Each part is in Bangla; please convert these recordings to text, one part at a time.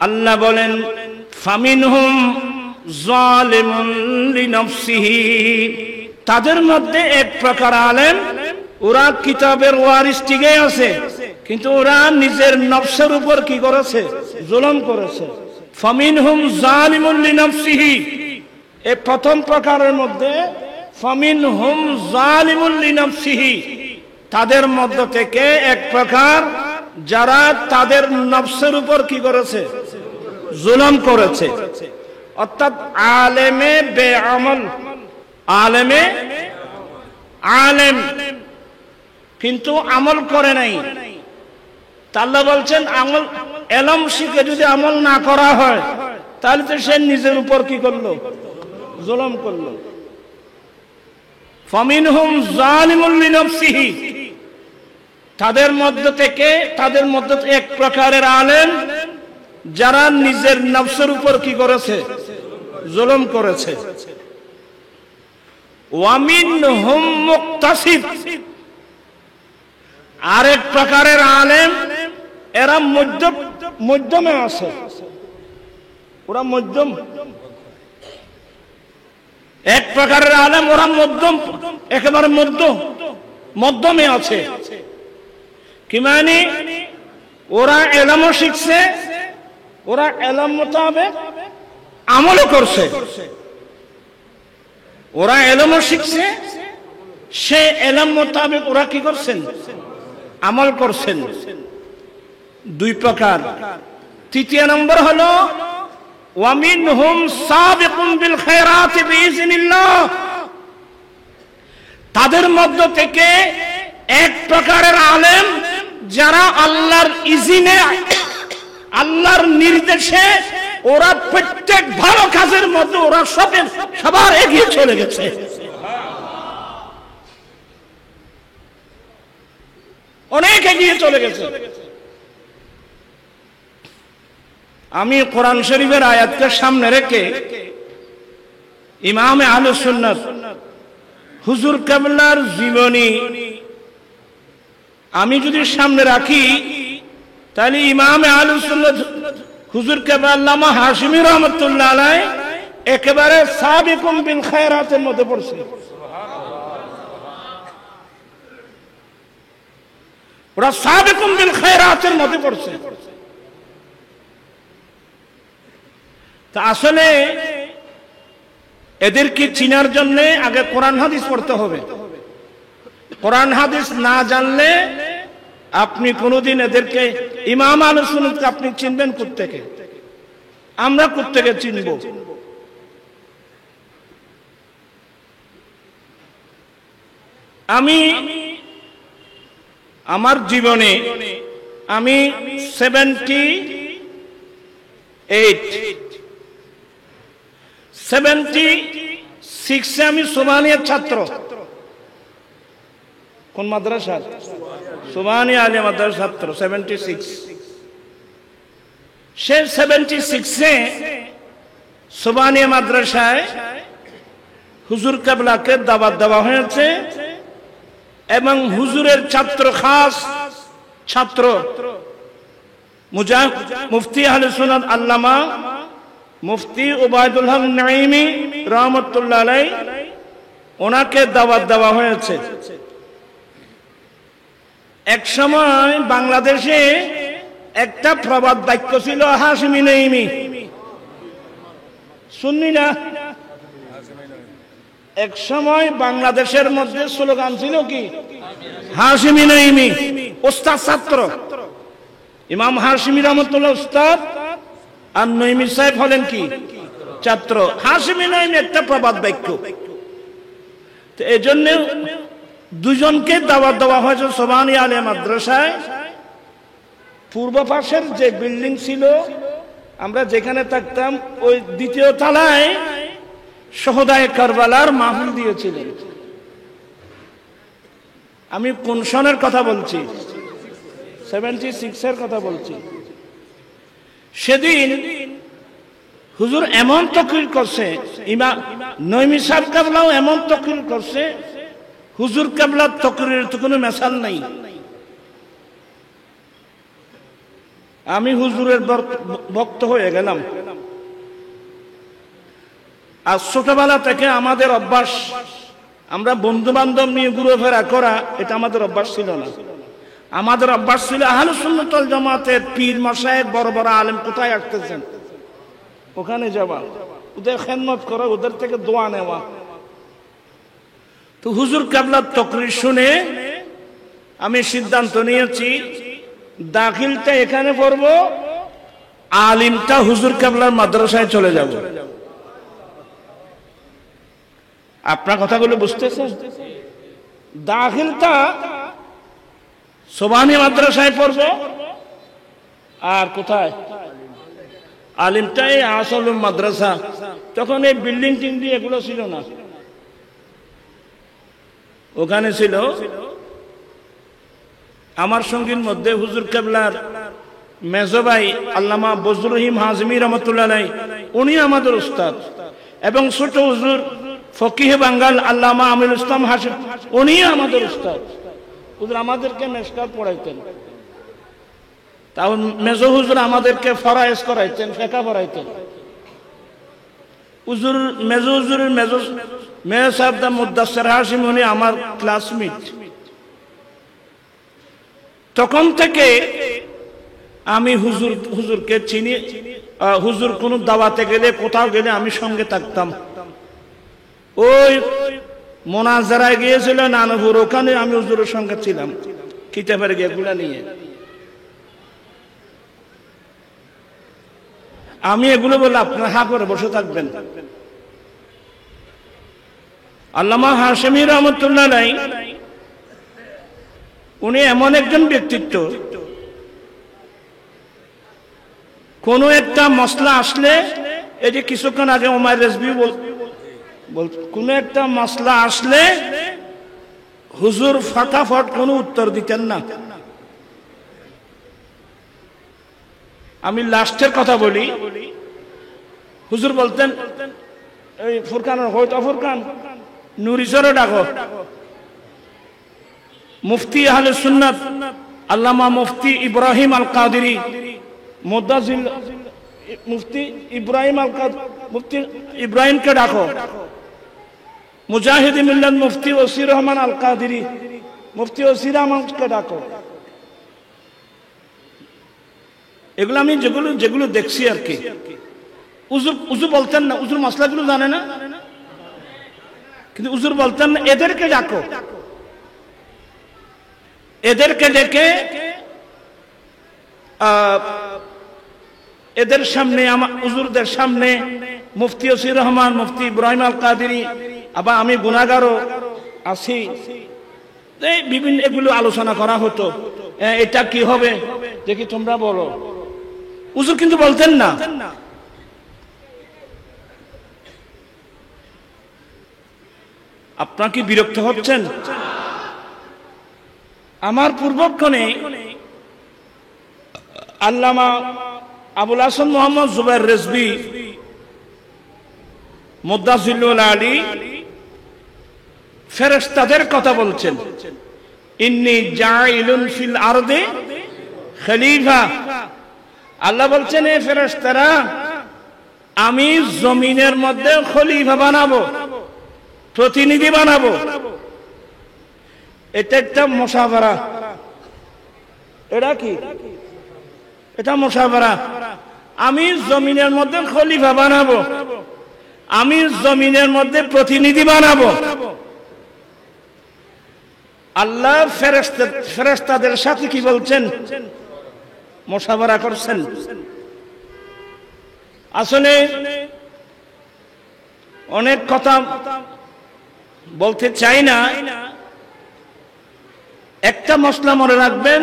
আল্লাহ বলেন ফামিনহুম যালিমুন লিনাফসিহি, তাদের মধ্যে এক প্রকার আলেম, ওরা কিতাবের ওয়ারিস ঠিকই আছে, কিন্তু ওরা নিজের নফসের উপর কি করেছে? জুলুম করেছে। ফামিনহুম যালিমুন লিনাফসিহি, এই প্রথম প্রকারের মধ্যে ফামিনহুম যালিমুন লিনাফসিহি, তাদের মধ্য থেকে এক প্রকার যারা তাদের নফসের উপর কি করেছে? জুলুম করেছে। অর্থাৎ আলেমে বেআমল, আলেমে আলেম কিন্তু আমল করে নাই। আল্লাহ বলছেন আমল, এলম শিখে যদি আমল না করা হয় তাহলে তো সে নিজের উপর কি করলো? জুলুম করলো। ফামিনহুম যালিমুন লিনাফসিহি, তাদের মধ্য থেকে এক প্রকারের আলেম যারা নিজের নফসের উপর কি করেছে? জুলুম করেছে। ওয়া মিনহুম মুকতাসিদ, আরেক প্রকারের আলেম এরা মধ্যমে আছে, ওরা মধ্যম। এক প্রকারের আলেম ওরা মধ্যম, একেবারে মধ্যমে আছে। কি মানে? ওরা এলমও শিখছে, ওরা এলম মোতাবেক আমলও করছে। ওরা এলমও শিখছে, সে এলম মোতাবেক ওরা কি করছেন? আমল করছেন। দুই প্রকার। তৃতীয় নম্বর হলো ওয়া মিনহুম সাবিকুন বিল খায়রাতি বিইজনিল্লাহ, তাদের মধ্য থেকে এক প্রকারের আলেম যারা আল্লাহর ইজনে, আল্লাহর নির্দেশে ওরা প্রত্যেক ভালো কাজের মধ্যে ওরা সবার এগিয়ে চলে গেছে। অনেক এগিয়ে চলে গেছে। আমি কোরআন শরীফের আয়াতকে সামনে রেখে ইমামে আহলুস সুন্নাত হুজুর কেবলার জীবনী আমি যদি সামনে রাখি তাহলে ইমামে আহলুস সুন্নাত হুজুর কেবলা আল্লামা হাশিমি রহমাতুল্লাহ আলাইহি একেবারে সাবিকুম বিল খায়রাতের মধ্যে পড়ছে। ওরা সাবিকুম বিল খায়রাতের মধ্যে পড়ছে। তা আসলে এদেরকে চিনার জন্য আগে কোরআন হাদিস পড়তে হবে। কোরআন হাদিস না জানলে আপনি কোনোদিন এদেরকে ইমাম আহলুস সুন্নাতকে আপনি চিনবেন কোত্থেকে? আমরা কোত্থেকে চিনব? আমি আমার জীবনে আমি 76 আমি সুবহানিয়ার ছাত্র। কোন মাদ্রাসার? সুবহানিয়া আলিয়া মাদ্রাসার ছাত্র। 76 সে 76-এ সুবহানিয়া মাদ্রাসায় হুজুর কেবলাকে দাওয়াত দেওয়া হয়েছে এবং হুজুরের ছাত্র, খাস ছাত্র মুফতি আহলে সুন্নাত আল্লামা মুফতি উবাইদুল হক নাঈমি রহমাতুল্লাহ আলাইহি ওনাকে দাওয়াত দেওয়া হয়েছে। এক সময় বাংলাদেশে একটা প্রবাদ বাক্য ছিল হাশিমি নাঈমি, শুননি না? এক সময় বাংলাদেশের মধ্যে স্লোগান ছিল কি? হাশিমি নাঈমি। ওস্তাদ ছাত্র, ইমাম হাশিমি রহমাতুল্লাহ উস্তাদ আর নাঈমি সাহেব হলেন কি? ছাত্র। হাশিমি নাঈমি একটা প্রবাদ বাক্য। তো এই জন্য দুজনকে দাওয়াত দেওয়া হয়েছে সুবহানিয়া আলিয়া মাদ্রাসায়। পূর্ব পাশের যে বিল্ডিং ছিল আমরা যেখানে থাকতাম ওই দ্বিতীয় তলায় শহদায়ে কারবালার মাহফিল দিয়েছিলেন। আমি কোন সনের কথা বলছি? 76-এর কথা বলছি। সেদিন হুজুর এমন তাকরীর করছে, ইমাম নাঈমি সাহেব কেবলাও এমন তাকরীর করছে, হুজুর কেবলার তাকরীরের তো কোনো মেসাল নাই। আমি হুজুরের ভক্ত হয়ে গেলাম। আর ছোটবেলা থেকে আমাদের অভ্যাস, আমরা বন্ধু বান্ধব নিয়ে ঘুরেফেরা করা, এটা আমাদের অভ্যাস ছিল না। আমাদের অভ্যাস ছিল আহলুস সুন্নাত ওয়াল জামাতের পীর মাশায়েখ বড় বড় আলেম কোথায় আসতেছেন ওখানে যাওয়া, ওদের খেদমত করা, ওদের থেকে দোয়া নেওয়া। তো হুজুর কেবলার তকরির শুনে আমি সিদ্ধান্ত নিয়েছি দাখিলটা এখানে পড়বো, আলিমটা হুজুর কেবলার মাদ্রাসায় চলে যাব। আপনার কথাগুলো বুঝতেছেন? দাখিলটা সোবানি মাদ্রাসায় পড়বো, আর কোথায় আলিমটাই আসল মাদ্রাসা। তখন এই বিল্ডিং টিল্ডিং এগুলো ছিল না, ওখানে ছিল আমার সঙ্গীর মধ্যে হুজুর কেবলার মেজো ভাই আল্লামা বজলুর রহিম হাজমি রহমতুল্লাহ আলাইহি, উনি আমাদের উস্তাদ, এবং ছোট হুজুর ফকিহ বাঙ্গাল আল্লামা আমিনুল ইসলাম হাশিম, উনি আমাদের উস্তাদ। হুজুর আমাদেরকে মেশকাত পড়াইতেন, তাও মেজো হুজুর আমাদেরকে ফরায়েজ করাইতেন, ফিকহ পড়াইতেন। হুজুর মেজো হুজুরের মেজো সাহেব দা মুদাসসির হাশিম, উনি আমার ক্লাসমেট। তখন থেকে আমি হুজুরকে চিনি। হুজুর কোন দাওয়াতে গেলে, কোথাও গেলে আমি সঙ্গে থাকতাম। ওই মোনাজারায় গিয়েছিল নানুপুর, ওখানে আমি হুজুরের সঙ্গে ছিলাম কিতাবের এগুলা নিয়ে। আমি এগুলো বলে আপনার হা করে বসে থাকবেন। আল্লামা হাশেমি রহমতুল্লাহ আলাইহি, উনি এমন একজন ব্যক্তিত্ব, কোন একটা মসলা আসলে, এই যে কিছুক্ষণ আগে ওমর রেজভী কোন একটা মসলা আসলে হুজুর ফটাফট কোনো উত্তর দিতেন না। আমি লাস্টের কথা বলি, হুজুর বলতেন এই ফুরকান হয়তো ফুরকান নুরিসরে ডাকো। মুফতি আহলে সুন্নাত আল্লামা মুফতি ইব্রাহিম আল কাদেরী, মুদাজিল মুফতি ইব্রাহিম আল কাদেরী, মুফতি ইব্রাহিমকে ডাকো। মুজাহিদ মিল্লাত মুফতি ওসির রহমান আল কাদেরী, মুফতি ওসির রহমানকে ডাকো। এগুলো আমি যেগুলো দেখছি আর কি। উজু বলতেন না, উজুর মশলাগুলো জানে না, কিন্তু উজুর বলতেন না, এদেরকে ডাকো। এদেরকে ডেকে এদের সামনে, আমার হুজুরদের সামনে মুফতি ওসির রহমান, মুফতি ইব্রাহিম আল কাদেরী, আবার আমি গুনাহগারও আছি, বিভিন্ন এগুলো আলোচনা করা হতো। এটা কি হবে দেখি তোমরা বলো। হুজুর কিন্তু বলতেন না। আপনারা কি বিরক্ত হচ্ছেন? আমার পূর্বক্ষণে আল্লামা আবুল হাসান মোহাম্মদ জুবাইর রেজভী মুদাজ্জিলুল আলী ফেরেশতাদের কথা বলছেন, ইন্নী জাইলুন ফিল আরদি খলিফা। আল্লাহ বলছেন, এ ফেরেশতারা, আমি জমিনের মধ্যে খলিফা বানাবো, প্রতিনিধি বানাবো। এটা একটা মুসাফারা। এটা কি? এটা মুসাফারা। আমি জমিনের মধ্যে খলিফা বানাবো, আমি জমিনের মধ্যে প্রতিনিধি বানাবো। আল্লাহ ফেরেশতাদের সাথে কি বলছেন? মুসাফারা করছেন। আসলে অনেক কথা বলতে চাই না, একটা মসলা মনে রাখবেন,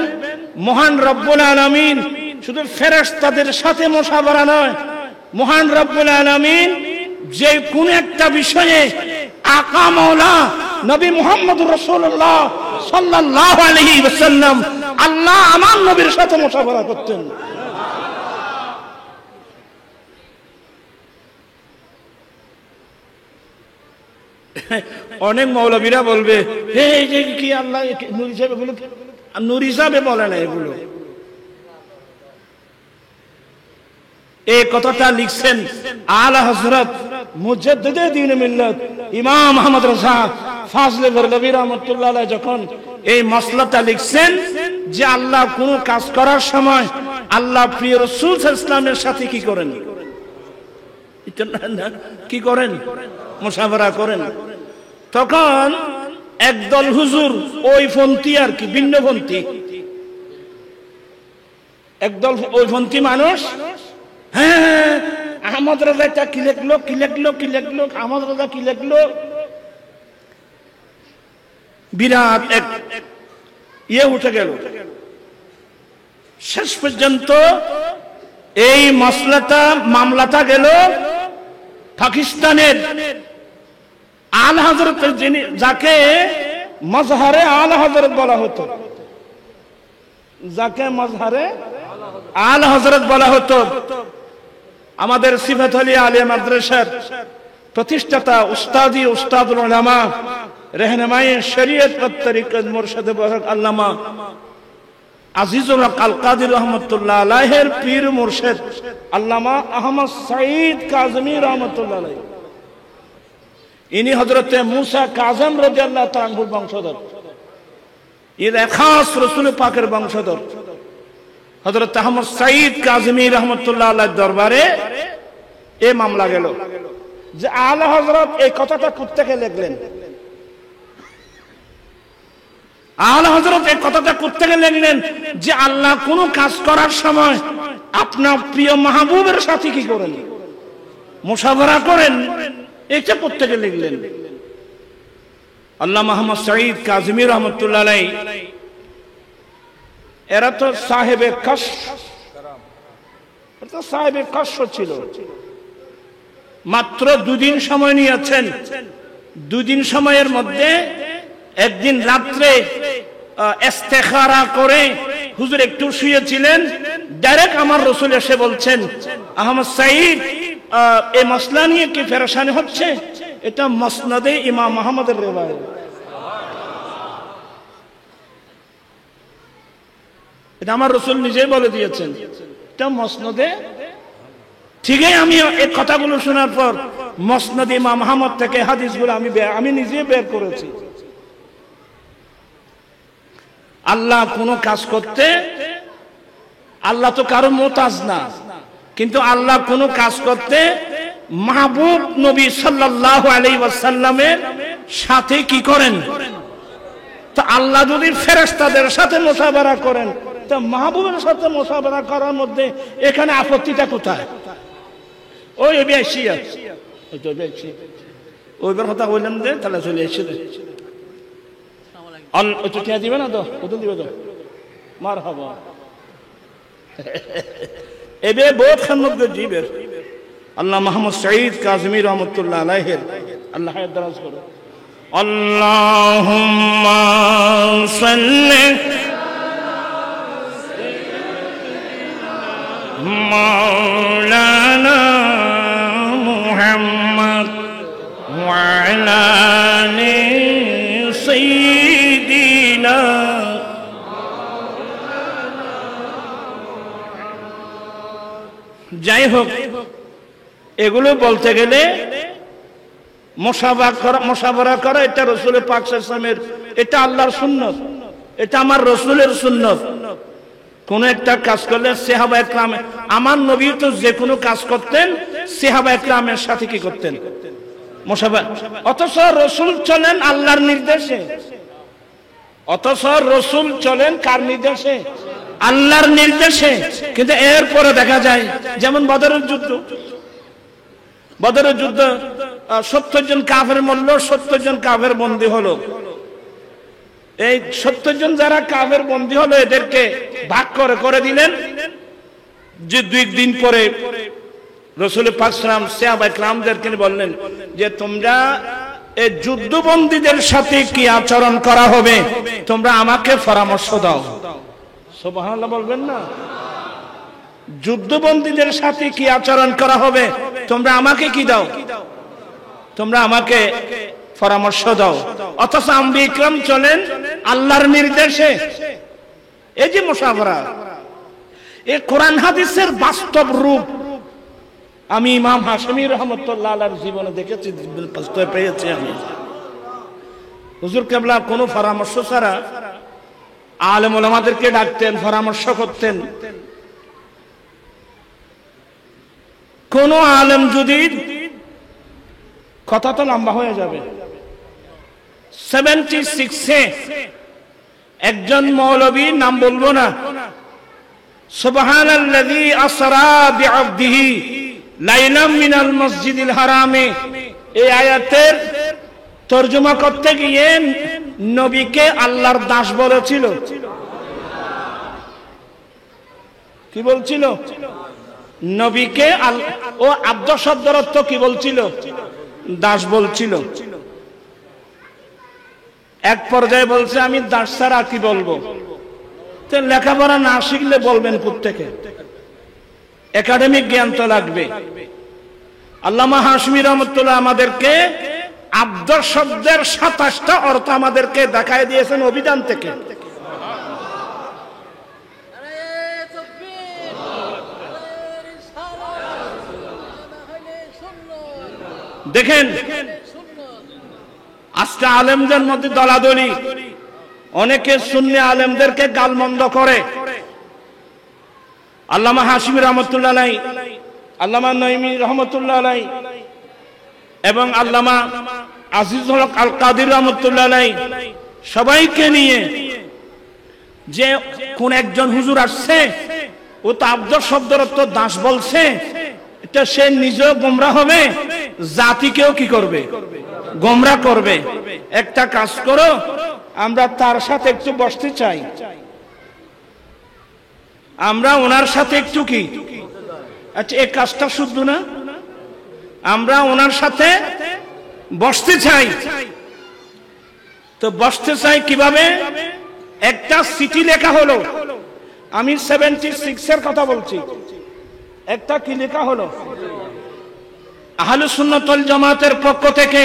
মহান রব্বুল আলামিন শুধু ফেরেশতাদের সাথে মুসাফারা নয়, মহান রব্বুল আলামিন যে কোন একটা বিষয়ে আকা মাওলা নবী মুহাম্মদুর রাসূলুল্লাহ সাল্লাল্লাহু আলাইহি ওয়াসাল্লাম, আল্লাহ আমার নবীর সাথে মুসাফারা করতেন। অনেক মৌলবীরা বলবে, এই যে কি আল্লাহ নূর হিসাবে, এগুলো নূর হিসাবে বলে না, এগুলো এই কথাটা লিখছেন আলা হযরত মুজাদ্দিদে দ্বীন মিল্লাত ইমাম আহমদ রাজা ফাজলে বরলভী রাহমাতুল্লাহ আলাইহি যখন এই মাসলাটা লিখছেন যে আল্লাহ কোন কাজ করার সময় আল্লাহ প্রিয় রাসূল সাল্লাল্লাহু আলাইহি ওয়াসাল্লামের সাথে কি করেন? কি করেন? মুশাওয়ারা করেন। তখন একদল হুজুর ওই পন্থী আর কি ভিন্নপন্থী একদল ওই পন্থী মানুষ, হ্যাঁ আহমদ রাজা এটা কি লিখলো কি লিখলো কি লিখলো, আহমদ রাজা কি লিখলো, বিরাট এক ইয়ে উঠে গেল। শেষ পর্যন্ত এই মামলাটা গেল পাকিস্তানের আলা হযরত, যিনি যাকে মজহারে আলা হযরত বলা হতো, যাকে মজহারে আলা হযরত বলা হতো, আমাদের সিফাত আলী আলিয়া মাদ্রাসার প্রতিষ্ঠাতা উস্তাদুল উলামা रहनुमाए शरीयत व तरीक़त मुर्शिद बरक अल्लामा আজিজুল হক আল কাদির রহমাতুল্লাহ আলাইহির পীর মুর্শিদ আল্লামা আহমদ সাঈদ কাজেমী রহমাতুল্লাহ আলাইহি, ইনি হযরতে মুসা কাজেম রাদিয়াল্লাহু তাআলা আনহুর বংশধর, এর খাস রাসূল পাকের বংশধর হযরত আহমদ সাঈদ কাজেমী রহমাতুল্লাহ আলাইহির দরবারে এই মামলা গেল যে আলা হযরত এই কথাটা কোত্থেকে লিখলেন, আলা হযরত এই কথাটা কোত্থেকে লিখলেন যে আল্লাহ কোন কাজ করার সময় আপনার প্রিয় মাহবুবের সাথে কি করেন? মুশাওয়ারা করেন। এটা কোত্থেকে লিখলেন? আল্লামা আহমদ সাঈদ কাজেমী রহমাতুল্লাহ আলাইহি এরা তো সাহেবে কশফ, সাহেবে কশফ ছিল। মাত্র দুদিন সময় নিয়েছেন, দুদিন সময়ের মধ্যে একদিন রাত্রে ইস্তেখারা করে হুজুর একটু শুয়েছিলেন, ডাইরেক্ট আমার রাসূল এসে বলছেন, আহমদ সাঈদ এই মাসলা নিয়ে কি পেরেশানি হচ্ছে? এটা মুসনাদে ইমাম আহমদের রিওয়ায়াত। এটা আমার রাসূল নিজেই বলে দিয়েছেন, এটা মুসনাদে। ঠিকই আমি এই কথাগুলো শোনার পর মুসনাদ ইমাম আহমদ থেকে হাদিসগুলো আমি নিজে বের করেছি। আল্লাহ কোন কাজ করতে, আল্লাহ তো কারো মুহতাজ না, কিন্তু আল্লাহ কোন কাজ করতে মাহবুব নবী সাল্লাল্লাহু আলাইহি ওয়াসাল্লামের সাথে কি করেন? তো আল্লাহ যদি ফেরেশতাদের সাথে মুশাওয়ারা করেন, তো মাহবুবের সাথে মুশাওয়ারা করার মধ্যে এখানে আপত্তিটা কোথায়? ওই বেশিয়া ওই তো বেশি ওইবার কথা বললাম যে তাহলে চলে এসেছে টিয়া দিবে না তো, কত দিবে তো? মার হবা এবে বহুত খান্নত জীবের আল্লাহ মোহাম্মদ সাঈদ কাজেমী রহমাতুল্লাহ আলাইহি আল্লাহ হায়াত দারাজ করো। আল্লাহুম্মা সাল্লি মাওলানা মুহাম্মদ ওয়া আলা আলি সাইয়্যিদিনা। যাই হোক, এগুলো বলতে গেলে মুশাওয়ারা করা এটা রাসূল পাক সাল্লাল্লাহু আলাইহি ওয়াসাল্লামের, এটা আল্লাহর সুন্নাত, এটা আমার রাসূলের সুন্নাত। কোন একটা কাজ করলে সাহাবায়ে কেরাম, আমার নবী তো যে কোনো কাজ করতেন সাহাবায়ে কেরামের সাথে কি করতেন? মুশাওয়ারা। অথচ রাসূল চলেন আল্লাহর নির্দেশে, অথচ রাসূল চলেন কার নির্দেশে? আল্লাহর নির্দেশে। কিন্তু এরপরে দেখা যায় যেমন বদরের যুদ্ধ, 70 জন কাফের মরল, 70 জন কাফের বন্দী হলো। এই 70 জন যারা কাফের বন্দী হলো এদেরকে ভাগ করে দিলেন যে 2 দিন পরে রাসূল পাক সাল্লাল্লাহু আলাইহি ওয়াসাল্লাম সাহাবায়ে কেরামদেরকে বললেন যে তোমরা এই যুদ্ধবন্দীদের সাথে কি আচরণ করা হবে তোমরা আমাকে পরামর্শ দাও। সুবহানাল্লাহ বলবেন না? যুদ্ধবন্দীদের সাথে কি আচরণ করা হবে তোমরা আমাকে কি দাও, তোমরা আমাকে পরামর্শ দাও। অথচ আম্বিয়া ইকরাম চলেন আল্লাহর নির্দেশে। এই যে মুশাওয়ারা, এই কোরআন হাদিসের বাস্তব রূপ আমি ইমাম হাশেমি রহমতুল্লাহ আলাইহির জীবনে দেখেছি, বাস্তবে পেয়েছি আমি। হুজুর কেবলা কোনো পরামর্শ ছাড়া আলেম ওলামাদেরকে ডাকতেন, পরামর্শ করতেন। কোন আলেম যদি, কথা তো লম্বা হয়ে যাবে, 76-এ একজন মৌলবী, নাম বলবো না, সুবহানাল্লাযী আসরা বিআবদিহি লাইলাম মিনাল মসজিদিল হারামে, এই আয়াতের তরজমা করতে গিয়ে নবীকে আল্লাহর দাস বলেছিল। কি বলছিল? নবীকে ও আব্দ শব্দের অর্থ কি বলছিল? দাস বলছিল। এক পর্যায়ে বলছে আমি দাস ছাড়া কি বলবো? তো লেখাপড়া না শিখলে বলবেন কোত্থেকে? একাডেমিক জ্ঞান তো লাগবে। আল্লামা হাশমি রহমতুল্লাহ আমাদেরকে আব্দ শব্দের 27টা অর্থ আমাদেরকে দেখায় দিয়েছেন অভিধান থেকে। দেখেন আজকে আলেমদের মধ্যে দলাদলি, অনেকে সুন্নি আলেমদেরকে গালমন্দ করে। আল্লামা হাশমি রহমতুল্লাহ আলাইহি, আল্লামা নঈমী রহমতুল্লাহ আলাইহি এবং আল্লামা আজিজুল হক আল কাদির রহমতুল্লাহ আলাইহি সবাইকে নিয়ে যে কোন একজন হুজুর আসছে, ও তো আব্দ শব্দের অর্থ দাস বলছে, এটা সে নিজেও গোমরাহ হবে, জাতিকেও কি করবে? গোমরাহ করবে। একটা কাজ করো, আমরা তার সাথে একটু বসতে চাই, আমরা ওনার সাথে একটু কি, আচ্ছা এই কাজটা শুদ্ধ না? আমরা ওনার সাথে বসতে চাই। তো বসতে চাই কিভাবে? একটা চিঠি লেখা হলো, আমি 76-এর কথা বলছি। একটা কি লেখা হলো? আহলুস সুন্নাত ওয়াল জামাতের পক্ষ থেকে,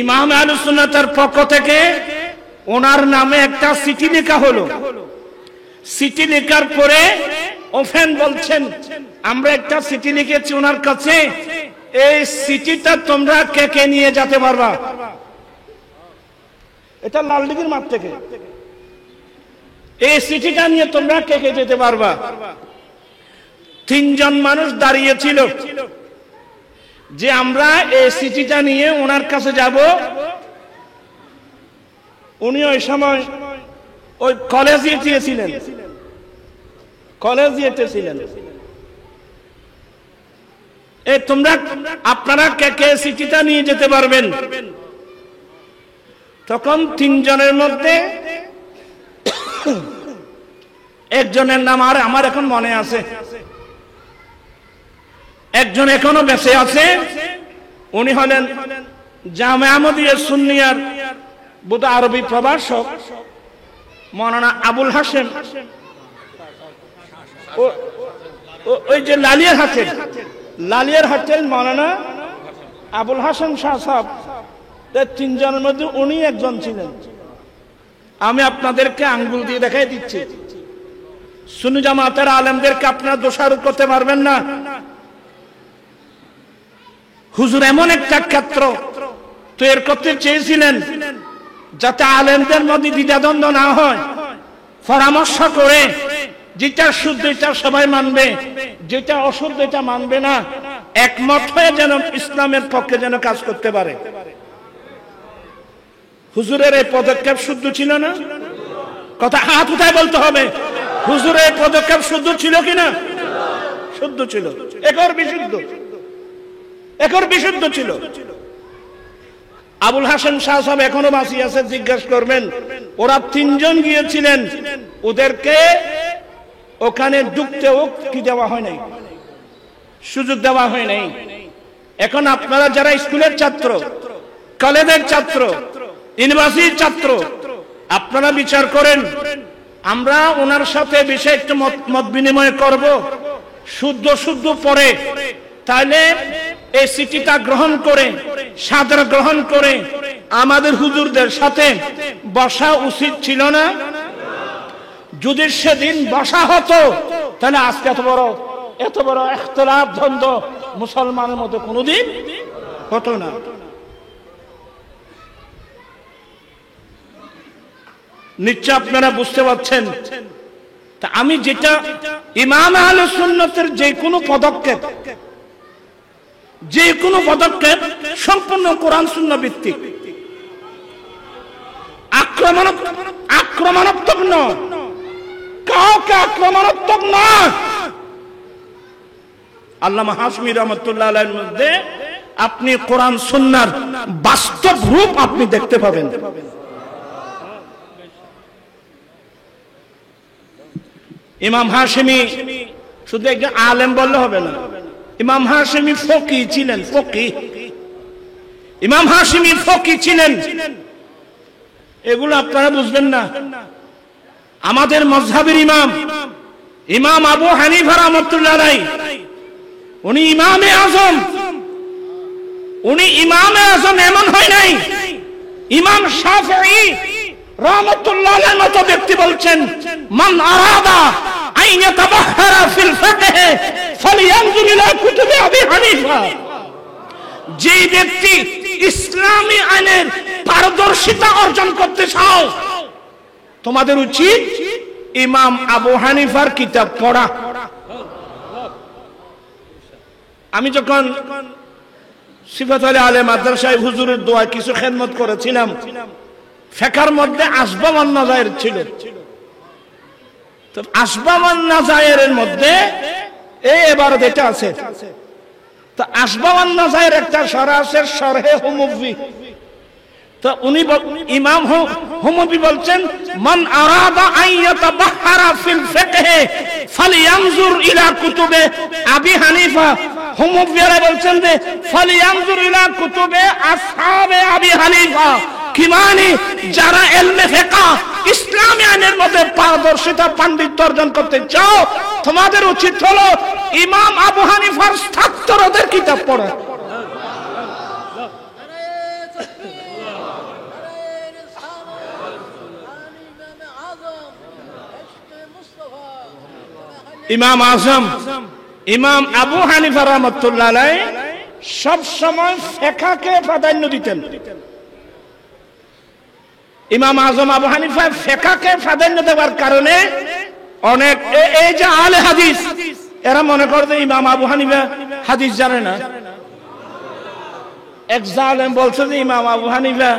ইমাম আহলুস সুন্নাতের পক্ষ থেকে ওনার নামে একটা চিঠি লেখা হলো। চিঠি লেখার পরে ওফেন বলছেন আমরা একটা চিঠি লিখেছি ওনার কাছে, এই চিঠিটা তোমরা কে কে নিয়ে যেতে পারবা? এটা লালদিঘির মাঠ থেকে এই চিঠিটা নিয়ে তোমরা কে কে যেতে পারবা? 3 জন মানুষ দাঁড়িয়ে ছিল যে আমরা এই চিঠিটা নিয়ে ওনার কাছে যাব। উনি ওই সময় ওই কলেজিয়েটে ছিলেন, কলেজিয়েটে ছিলেন। এই তোমরা আপনারা কে কে চিঠিটা নিয়ে যেতে পারবেন? তখন 3 জনের মধ্যে একজনের নাম আর আমার এখন মনে আছে, একজন এখনো বেঁচে আছে। উনি হলেন জামে আহমদিয়া সুন্নিয়ার বোধ আরবি প্রভাষক মাওলানা আবুল হাশেম, ওই যে লালিয়ার হাটের মাওলানা আবুল হাশেম শাহ সাহেব। 3 জনের মধ্যে উনি একজন ছিলেন। আমি আপনাদেরকে আঙ্গুল দিয়ে দেখাই দিচ্ছি। সুন্নি জামাতের আলেমদেরকে আপনারা দোষারোপ করতে পারবেন না। হুজুর এমন একটা ক্ষেত্র তৈরি করতে চেয়েছিলেন যাতে আলেমদের মধ্যে দ্বিধাদ্বন্দ্ব না হয়, পরামর্শ করে যেটা শুদ্ধ এটা সবাই মানবে, যেটা অশুদ্ধ এটা মানবে না, একমত হয়ে যেন ইসলামের পক্ষে যেন কাজ করতে পারে। হুজুরের এই পদক্ষেপ শুদ্ধ ছিল না? কথা হাত উঠায় বলতে হবে। হুজুরের এই পদক্ষেপ শুদ্ধ ছিল কিনা? শুদ্ধ ছিল, একর বিশুদ্ধ, একর বিশুদ্ধ ছিল। আবুল হাসান শাহ সাহেব এখনো বাঁচিয়ে আছে, জিজ্ঞাসা করবেন। ওরা 3 জন গিয়েছিলেন, ওদেরকে ওখানে ঢুকতেও কি দেওয়া হয় নাই, সুযোগ দেওয়া হয় নাই। এখন আপনারা যারা স্কুলের ছাত্র, কলেজের ছাত্র, ইউনিভার্সিটির ছাত্র, আপনারা বিচার করেন। আমরা ওনার সাথে বিষয়ে একটু মত বিনিময় করব, শুদ্ধ পরে, তাহলে এই চিঠিটা গ্রহণ করে, সাদর গ্রহণ করে আমাদের হুজুরদের সাথে বসা উচিত ছিল না? যদি সেদিন বসা হতো তাহলে আজকে এত বড় ইখতিলাফ দ্বন্দ্ব মুসলমানের মতো কোনোদিন হতো না। নিশ্চয় আপনারা বুঝতে পারছেন। তা আমি যেটা ইমাম আহলে সুন্নাতের যে কোনো পদক্ষেপ সম্পূর্ণ কোরআন সুন্নাহ ভিত্তিক, আক্রমণাত্মক নয়, কাউকে আক্রমণাত্মক নয়। আল্লামা হাশমি রাহমাতুল্লাহ আলাইহির মধ্যে আপনি কোরআন সুন্নাহর বাস্তব রূপ আপনি দেখতে পাবেন। ইমাম হাশমি শুধু একজন আলেম বললে হবে না, ইমাম হাশমি ফকি ছিলেন। ইমাম হাশমি ফকি ছিলেন, এগুলো আপনারা বুঝবেন না। আমাদের মাযহাবের ইমাম আবু হানিফা রাহমাতুল্লাহ আলাইহি উনি ইমামে আজম। এমন হয় নাই। ইমাম শাফিঈ রাহমাতুল্লাহ আলাইহির মতো ব্যক্তি বলছেন, মান আরাদা আন ইয়াতাবাহহারা ফিল ফিকহ ফালইয়ানজুর ইলা কুতুবি আবি হানিফা। যে ব্যক্তি ইসলামী আইনের পারদর্শিতা অর্জন করতে চাও, তোমাদের উচিত ইমাম আবু হানিফার কিতাব পড়া। আমি যখন সিফাত আলী আলে মাদ্রাসায় হুজুরের দোয়ায় কিছু খেদমত করেছিলাম, ফিকহের মধ্যে আসবাব ওয়ান নাযায়ের ছিল। তো আসবাব ওয়ান নাযায়ের মধ্যে এই ইবারত এটা আছে। তো আসবাব ওয়ান নাযায়ের একটা শরহ আছে, শরহে হুমাবি। তো উনি ইমাম হুমাবি বলছেন, মান আরাদা আন ইয়াতাবাহহারা ফিল ফিকহ ফালইয়ানজুর ইলা কুতুবে আবি হানিফা। হুমাবিরা বলছেন যে ফালইয়ানজুর ইলা কুতুবে আসহাবে আবি হানিফা। কি মানে, যারা ইলমে ফিকহ ইসলামী আইনের মধ্যে পারদর্শিতা পাণ্ডিত্য অর্জন করতে চাও, তোমাদের উচিত হলো ইমাম আবু হানিফার ছাত্রদের কিতাব পড়া। ইমাম আজম ইমাম আবু হানিফা রাহমাতুল্লাহ আলাইহি সব সময় ফিকহকে প্রাধান্য দিতেন। ইমাম আজম আবু হানিফা ফিকহকে প্রাধান্য দেওয়ার কারণে অনেক এই যে আলে হাদিস, এরা মনে করে যে ইমাম আবু হানিফা হাদিস জানে না। এক জালেম বলছে যে ইমাম আবু হানিফা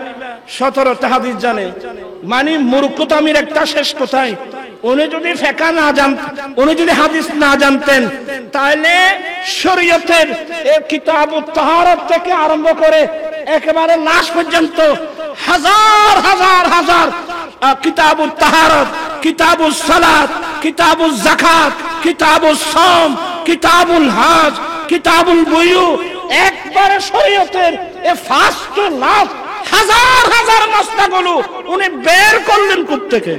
17টা হাদিস জানে। মানে মূর্খতামির একটা শেষ কোথায়। উনি যদি ফিকহ না জানতেন, উনি যদি হাদিস না জানতেন, তাহলে শরীয়তের এই কিতাবুত তাহারাত থেকে আরম্ভ করে একেবারে লাশ পর্যন্ত হাজার কিতাবুত তাহারাত, কিতাবুস সালাত, কিতাবুজ যাকাত, কিতাবুস সাওম, কিতাবুল হজ, কিতাবুল বুয়ু, একবারে শরীয়তের এই ফার্স্ট টু লাস্ট হাজার মাসলাগুলো উনি বের করলেন কোত্থেকে।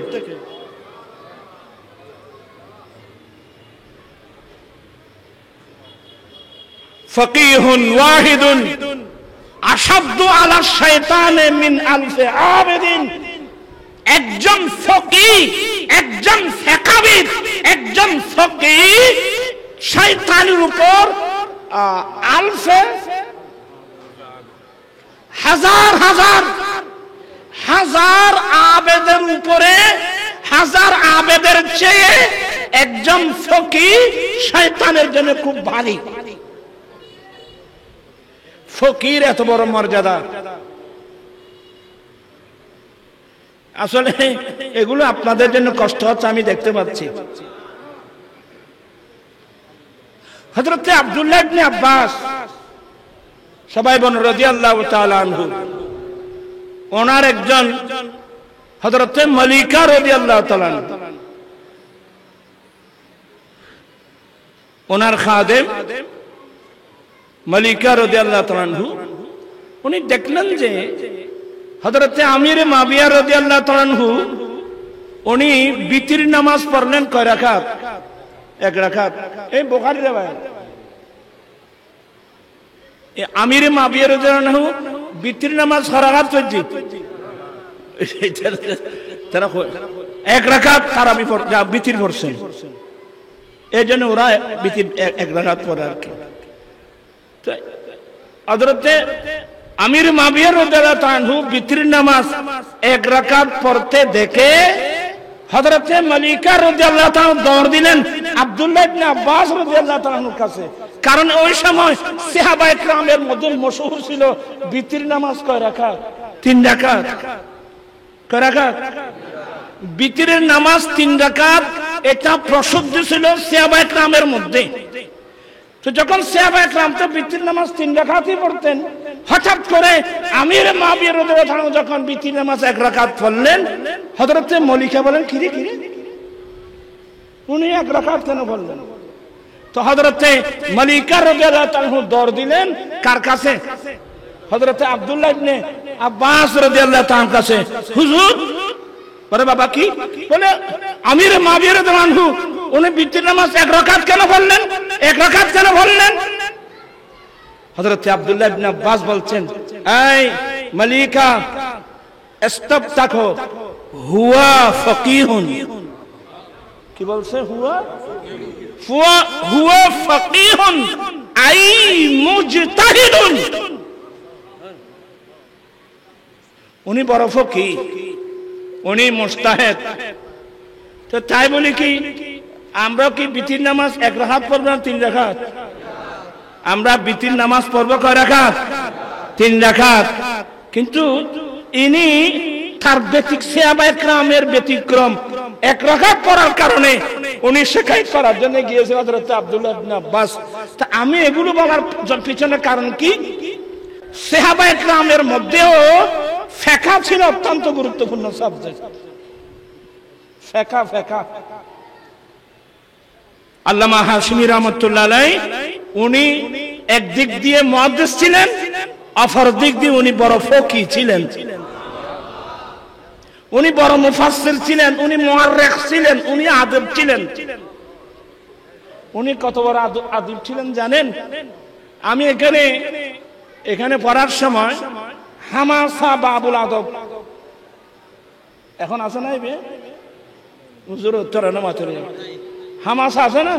ফকিহুন ওয়াহিদুন আশাদ্দু আলা শাইতানে মিন আলফি আবিদিন। একজন ফকিহ, একজন ফিকহবিদ, একজন ফকিহ শয়তানের উপর আলফে হাজার আবেদের উপরে, হাজার আবেদের চেয়ে একজন ফকিহ শয়তানের জন্য খুব ভারী। ফকির এত বড় মর্যাদা। আসলে এগুলো আপনাদের জন্য কষ্ট হচ্ছে, আমি দেখতে পাচ্ছি। হযরত আব্দুল্লাহ ইবনে আব্বাস, সবাই বলেন রাদিয়াল্লাহু তাআলা আনহু, ওনার একজন হযরত মালিকা রাদিয়াল্লাহু তাআলা আনহা, ওনার খাদেম মালিকা রাদিয়াল্লাহু তাআলা আনহু, উনি দেখলেন যে হযরত আমির মাবিয়া রাদিয়াল্লাহু তাআলা আনহু উনি বিতির নামাজ পড়লেন কয় রাকাত? এক রাকাত। এই বুখারীর riwayat। এই আমির মাবিয়া রাদিয়াল্লাহু আনহু বিতির নামাজ কয় রাকাত পড়জি? তারা এক রাকাত তারাবি পড় যা বিতির পড়ছেন। এইজন্য ওরা বিতির এক রাকাত পড়ে আর কি। হযরতে আমির মাবিয়া রাদিয়াল্লাহু আনহু বিতরের নামাজ এক রাকাত পড়তে দেখে হযরতে মালিকা রাদিয়াল্লাহু তাআলা দৌড় দিলেন আব্দুল্লাহ ইবনে আব্বাস রাদিয়াল্লাহু তাআলার কাছে। কারণ ওই সময় সাহাবায়ে কেরামের মধ্যে মশহুর ছিল বিতর নামাজ কয় রাকাত? 3 রাকাত। কয় রাকাত? বিতরের নামাজ 3 রাকাত, এটা প্রসিদ্ধ ছিল সাহাবায়ে কেরামের মধ্যে। তো যখন সাহাবায়ে কেরাম তো বিতর নামাজ 3 রাকাতই পড়তেন, হঠাৎ করে আমির মাবিয়া রাদিয়াল্লাহু তাআলা যখন বিতর নামাজ 1 রাকাত পড়লেন, হযরতে মালিকা বলেন কিরে কিরে উনি 1 রাকাত কেন পড়লেন? তো হযরতে মালিকা রাদিয়াল্লাহু তাআলা দৌড় দিলেন কার কাছে? হযরতে আব্দুল্লাহ ইবনে আব্বাস রাদিয়াল্লাহু তাআলার কাছে। হুজুর, বলে বাবা কি? বলে আমির মাবিয়া রাদিয়াল্লাহু আনহু উনি বিতর নামাজ 1 রাকাত কেন পড়লেন? 1 রাকাত কেন পড়লেন? হযরত আব্দুল্লাহ ইবনে আব্বাস বলছেন, এই মালিকা স্টপ থাকো, হুয়া ফাকিহুন। কি বলছে? হুয়া ফাকিহুন আই মুজতাহিদুন। উনি বড় ফকিহ, উনি মুজতাহিদ। তো তাই বলি কি আমরা কি বিতির নামাজ 1 রাকাত পড়ব না 3 রাকাত? আমরা বিতির নামাজ পড়ব কয় রাকাত? 3 রাকাত। কিন্তু ইনি তার সাহাবায়ে কেরামের ব্যতিক্রম 1 রাকাত পড়ার কারণে উনি শিকায়ত করার জন্য গিয়েছেন হযরত আব্দুল্লাহ ইবনে আব্বাস। তা আমি এগুলো বলার পিছনে কারণ কি, সাহাবায়ে কেরামের মধ্যেও ফিকহ ছিল অত্যন্ত গুরুত্বপূর্ণ সাবজেক্ট। ফিকহ আল্লামা হাশিমি রাহমাতুল্লাহ আলাইহি উনি একদিক দিয়ে মুহাদ্দিস ছিলেন, অপর দিক দিয়ে উনি বড় ফকিহ ছিলেন, উনি বড় মুফাসসির ছিলেন, উনি মুআররিখ ছিলেন, উনি আদব ছিলেন। উনি কত বড় আদব ছিলেন জানেন? আমি এখানে পড়ার সময় হামাসা বাবুল আদব এখন আছে না? এই হুজুর উত্তর না মাতরে হামাসা আছে না?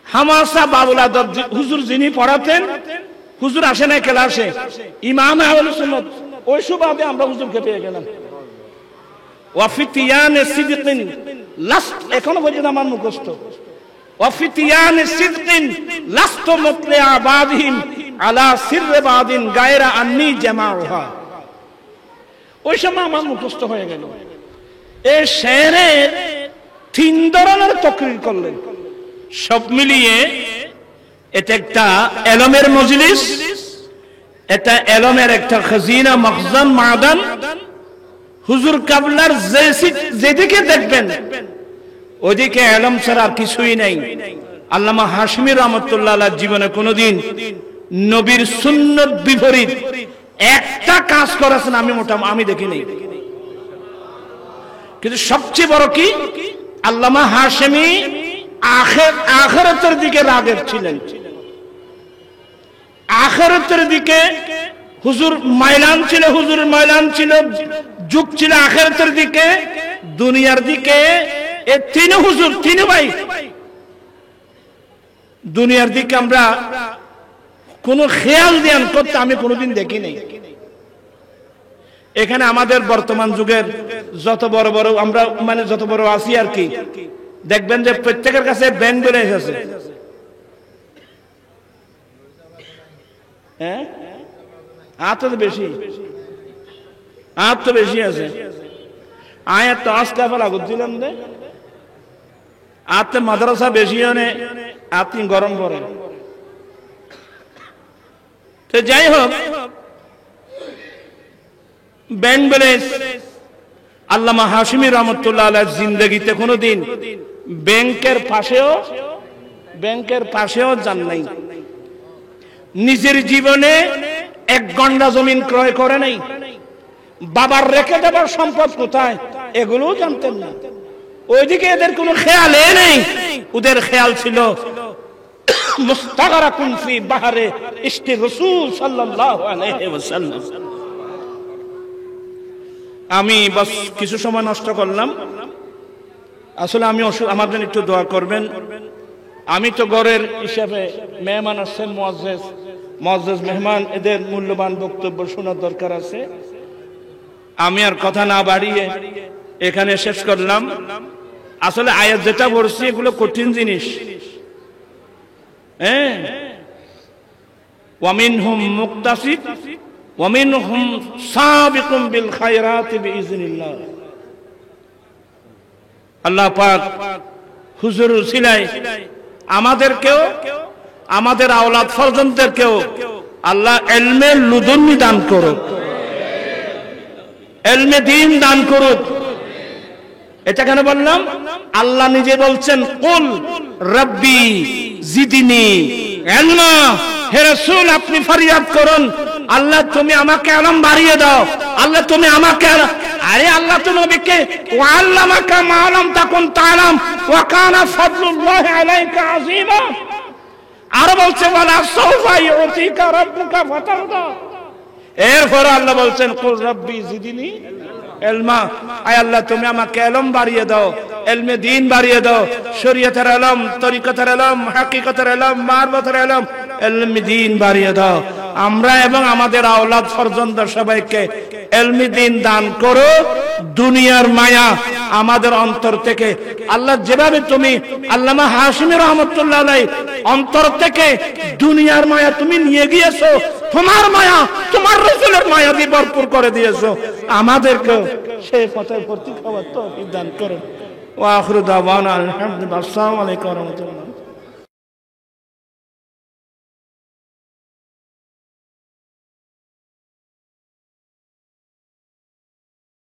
হামাসা বাবুল আদব হুজুর যিনি পড়াতেন, হুজুর আসে না ক্লাসে, ইমাম আহলুস সুন্নাত, ওই সুবাদে আমরা হুজুরকে পেয়ে গেলাম। ওয়াফিতিয়ান সিদকিন লাস্ট, এখনো পর্যন্ত আমার মুখস্থ। ওয়াফিতিয়ান সিদকিন লাস্ত মুতলিআ বাদিহিম আলা সিররি বাদিন গায়রা আন্নি জামাউহা। ওই সময় আমার মুখস্থ হয়ে গেল। এই শেরের 3 ধরনের তাকরীর করলেন, সব মিলিয়ে এটা একটা এলমের মজলিস, এটা এলমের একটা খাজিনা, মখজান, মাদান। হুজুর কাবলার যেদিকে দেখবেন ওইদিকে এলম ছাড়া আর কিছুই নাই। আল্লামা হাশিমি রাহমাতুল্লাহ আলাইহি জীবনে কোনোদিন নবীর সুন্নাত বিপরীত একটা কাজ করেছেন আমি দেখি নাই। কিন্তু সবচেয়ে বড় কি, আল্লামা হাশিমি আখিরাতের দিকে রাগের ছিলেন। আখিরাতের দিকে হুজুর মাইলান ছিল, হুজুরের মাইলান ছিল, যুগ ছিল আখিরাতের দিকে, দুনিয়ার দিকে। এই 3 হুজুর, 3 ভাই দুনিয়ার দিকে আমরা কোনো খেয়াল ধ্যান করতে আমি কোনোদিন দেখি নাই। এখানে আমাদের বর্তমান যুগের যত বড় বড় আমরা যত বড় আছি আর কি, দেখবেন যে প্রত্যেকের কাছে ব্যাংক ব্যালেন্স আছে। হ্যাঁ, আর তো বেশি আছে। আয় তো আজকে লাগত দিলাম দে, আর তো মাদ্রাসা বেশি হনে আপনি গরম পড়েন। তো যাই হোক, ব্যাংক ব্যালেন্স আল্লামা হাশিমি রাহমাতুল্লাহ আলাইহির জিন্দেগিতে কোনোদিন ব্যাংকের পাশেও যান নাই। নিজের জীবনে 1 গন্ডা জমিন ক্রয় করে নাই। বাবার রেখে দেবার সম্পদ কোথায় এগুলোও জানতেন না। ওইদিকে এদের কোনো খেয়ালে নেই। ওদের খেয়াল ছিল মুস্তাগরাকুন ফি বাহরে ইশকি রাসূল সাল্লাল্লাহু আলাইহি ওয়াসাল্লাম। আমি বাস কিছু সময় নষ্ট করলাম। আসলে আমি আমার জন্য একটু দোয়া করবেন। আমি তো ঘরের হিসাবে মেহমান আসছেন, মুআজ্জাজ মেহমান, এদের মূল্যবান বক্তব্য শোনার দরকার আছে। আমি আর কথা না বাড়িয়ে এখানে শেষ করলাম। আসলে আয়াত যেটা পড়ছি এগুলো কঠিন জিনিস। হ্যাঁ, ওয়ামিনহুম মুকতাসিদ ওয়ামিনহুম সাবিকুম বিল খায়রাতি বিইজনিল্লাহ। আল্লাহ পাক হুজুর উসিলায় আমাদেরকেও আমাদের আওলাদ ফরজনদেরকেও আল্লাহ ইলমে লুদুন্নি দান করুক, ইলমে দ্বীন দান করুক। এটা কেন বললাম? আল্লাহ নিজে বলছেন, কুল রাব্বি জিদনি ইলমা। হে রাসূল, আপনি ফরিয়াদ করুন, আল্লাহ তুমি আমাকে ইলম বাড়িয়ে দাও, আল্লাহ তুমি আমাকে। আরে আল্লাহ তো নবীকে ওয়াল্লামাকা মা লাম তাকুন তাআলাম ওয়া কানা ফাদলুল্লাহি আলাইকা আযীমা। আর বলছে ওয়ালা সাওফা ইউতিকা রাব্বুকা ফাতারদা। এরপর আল্লাহ বলছেন, কুল রাব্বি জিদনি ইলমা। আয় আল্লাহ তুমি আমাকে ইলম বাড়িয়ে দাও, ইলমে দ্বীন বাড়িয়ে দাও, শরীয়তের ইলম, তরিকতের ইলম, হাকিকতের ইলম, মারফতের ইলম, ইলমে দ্বীন বাড়িয়ে দাও। আমরা এবং আমাদের আওলাদ ফরজনদের সবাইকে ইলমে দ্বীন দান করো। দুনিয়ার মায়া আমাদের অন্তর থেকে আল্লাহ, যেভাবে তুমি আল্লামা হাশিমি রহমাতুল্লাহ আলাইহি অন্তর থেকে দুনিয়ার মায়া তুমি নিয়ে গিয়েছো, তোমার মায়া, তোমার রাসূলের মায়া দিয়ে ভরপুর করে দিয়েছো। আমাদেরকে সেই পথের প্রতীক হওয়ার তৌফিক দান করো। ওয়া আখিরু দাওয়ানা আলহামদুলিল্লাহ। আসসালামু আলাইকুম ওয়া রাহমাতুল্লাহ।